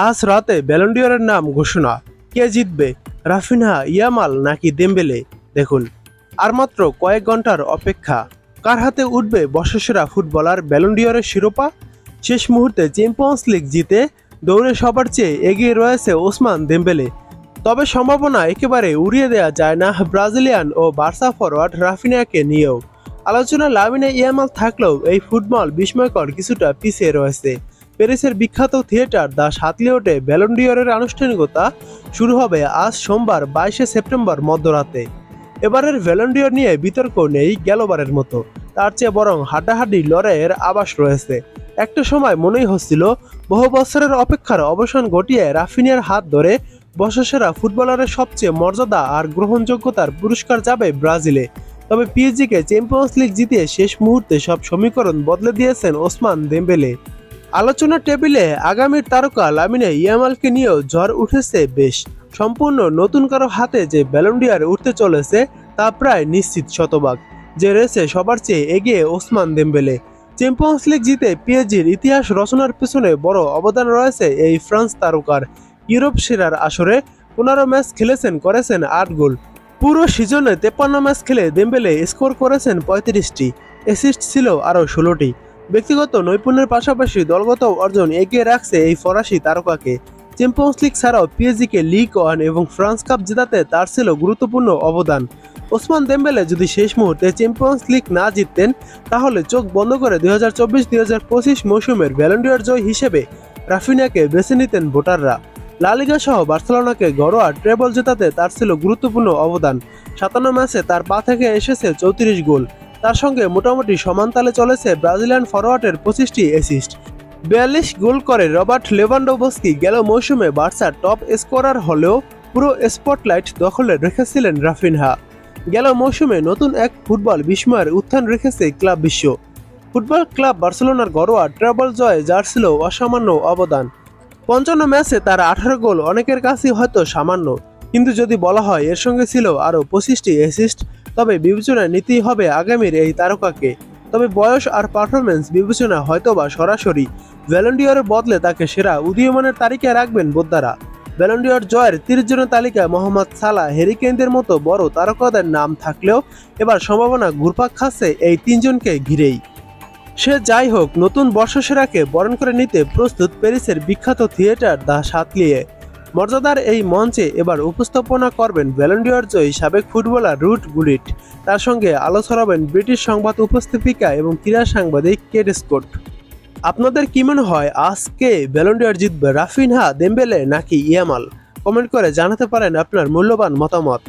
আজ রাতে ব্যালন ডি'অরের নাম ঘোষণা। কে জিতবে, রাফিনহা, ইয়ামাল নাকি দেম্বেলে? দেখুন, আর মাত্র কয়েক ঘন্টার অপেক্ষা। কার হাতে উঠবে বর্ষসেরা ফুটবলার ব্যালন ডি'অরের শিরোপা? শেষ মুহূর্তে চ্যাম্পিয়ন্স লিগ জিতে দৌড়ে সবার চেয়ে এগিয়ে রয়েছে ওসমান দেম্বেলে। তবে সম্ভাবনা একেবারে উড়িয়ে দেওয়া যায় না ব্রাজিলিয়ান ও বার্সা ফরোয়ার্ড রাফিনহাকে নিয়েও। আলোচনা লামিনে ইয়ামাল থাকলেও এই ফুটবল বিস্ময়কর কিছুটা পিছিয়ে রয়েছে। প্যারিসের বিখ্যাত থিয়েটার দ্য শাতলিওটে ব্যালন ডি'অরের আনুষ্ঠানিকতা শুরু হবে আজ সোমবার 22শে সেপ্টেম্বর মধ্যরাতে। এবারের ব্যালন ডি'অর নিয়ে বিতর্ক নেই গেলবারের মতো, তার চেয়ে বরং হাড্ডাহাড্ডি লড়াইয়ের আভাস রয়েছে। একটা সময় মনেই হচ্ছিল বহু বছরের অপেক্ষার অবসান ঘটিয়ে রাফিনিয়ার হাত ধরে বর্ষসেরা ফুটবলারের সবচেয়ে মর্যাদা আর গ্রহণযোগ্যতার পুরস্কার যাবে ব্রাজিলে। তবে পিএসজিকে চ্যাম্পিয়ন্স লিগ জিতিয়ে শেষ মুহূর্তে সব সমীকরণ বদলে দিয়েছেন ওসমান দেম্বেলে। আলোচনার টেবিলে আগামীর তারকা লামিনে ইয়ামালকে নিয়েও ঝড় উঠেছে বেশ। সম্পূর্ণ নতুন কারো হাতে যে ব্যালন ডি'অর উঠতে চলেছে তা প্রায় নিশ্চিত শতভাগ। যে রেসে সবার চেয়ে এগিয়ে ওসমান দেম্বেলে। চ্যাম্পিয়ন্স লিগ জিতে পিএসজির ইতিহাস রচনার পেছনে বড় অবদান রয়েছে এই ফ্রান্স তারকার। ইউরোপ সেরার আসরে 15 ম্যাচ খেলেছেন, করেছেন 8 গোল। পুরো সিজনে 53 ম্যাচ খেলে দেম্বেলে স্কোর করেছেন 35টি, অ্যাসিস্ট ছিল আরও 16টি। ব্যক্তিগত নৈপুণ্যের পাশাপাশি দলগত অর্জন এগিয়ে রাখছে এই ফরাসি তারকাকে। চ্যাম্পিয়ন্স লিগ ছাড়াও পিএসজিকে লিগ ওয়ান এবং ফ্রান্স কাপ জেতাতে তার ছিল গুরুত্বপূর্ণ অবদান। ওসমান দেম্বেলে যদি শেষ মুহূর্তে চ্যাম্পিয়ন্স লিগ না জিততেন তাহলে চোখ বন্ধ করে 2024-2025 মৌসুমের ব্যালন ডি'অর জয় হিসেবে রাফিনিয়াকে বেছে নিতেন ভোটাররা। লা লিগা সহ বার্সেলোনাকে ঘরোয়া ট্রেবল জেতাতে তার ছিল গুরুত্বপূর্ণ অবদান। 57 ম্যাচে তার পা থেকে এসেছে 34 গোল। তার সঙ্গে মোটামুটি সমান তালে চলেছে ব্রাজিলিয়ান ফরোয়ার্ডের 25টি অ্যাসিস্ট। 42 গোল করে রবার্ট লেভানডোভস্কি গেল মৌসুমে বার্সার টপ স্কোরার হলেও পুরো স্পটলাইট দখলে রেখেছিলেন রাফিনহা। গেল মৌসুমে নতুন এক ফুটবল বিস্ময়ের উত্থান রেখেছে ক্লাব বিশ্ব। ফুটবল ক্লাব বার্সেলোনার ঘরোয়া ট্রেবল জয়ে যার ছিল অসামান্য অবদান। 55 ম্যাচে তার 18 গোল অনেকের কাছেই হয়তো সামান্য, কিন্তু যদি বলা হয় এর সঙ্গে ছিল আরও 25টি অ্যাসিস্ট, তবে বিবেচনায় নিতেই হবে আগামীর এই তারকাকে। তবে বয়স আর পারফরমেন্স বিবেচনা হয়তোবা সরাসরি ব্যালন ডি'অরের বদলে তাকে সেরা উদীয়মানের তালিকায় রাখবেন বোদ্ধারা। ব্যালন ডি'অর জয়ের 30 জনের তালিকায় মোহাম্মদ সালাহ, হ্যারি কেইনদের মতো বড় তারকাদের নাম থাকলেও এবার সম্ভাবনা ঘুরপাক খাচ্ছে এই 3 জনকে ঘিরেই। সে যাই হোক, নতুন বর্ষসেরাকে বরণ করে নিতে প্রস্তুত প্যারিসের বিখ্যাত থিয়েটার দ্য শাতলিয়ে। মর্যাদার এই মঞ্চে এবার উপস্থাপনা করবেন ব্যালন ডি'অর জয়ী সাবেক ফুটবলার রুট গুলিট। তার সঙ্গে আলো ছড়াবেন ব্রিটিশ সংবাদ উপস্থাপিকা এবং ক্রীড়া সাংবাদিক কেট স্কট। আপনাদের কি মনে হয় আজকে ব্যালন ডি'অর জিতবে, রাফিনহা, দেম্বেলে নাকি ইয়ামাল? কমেন্ট করে জানাতে পারেন আপনার মূল্যবান মতামত।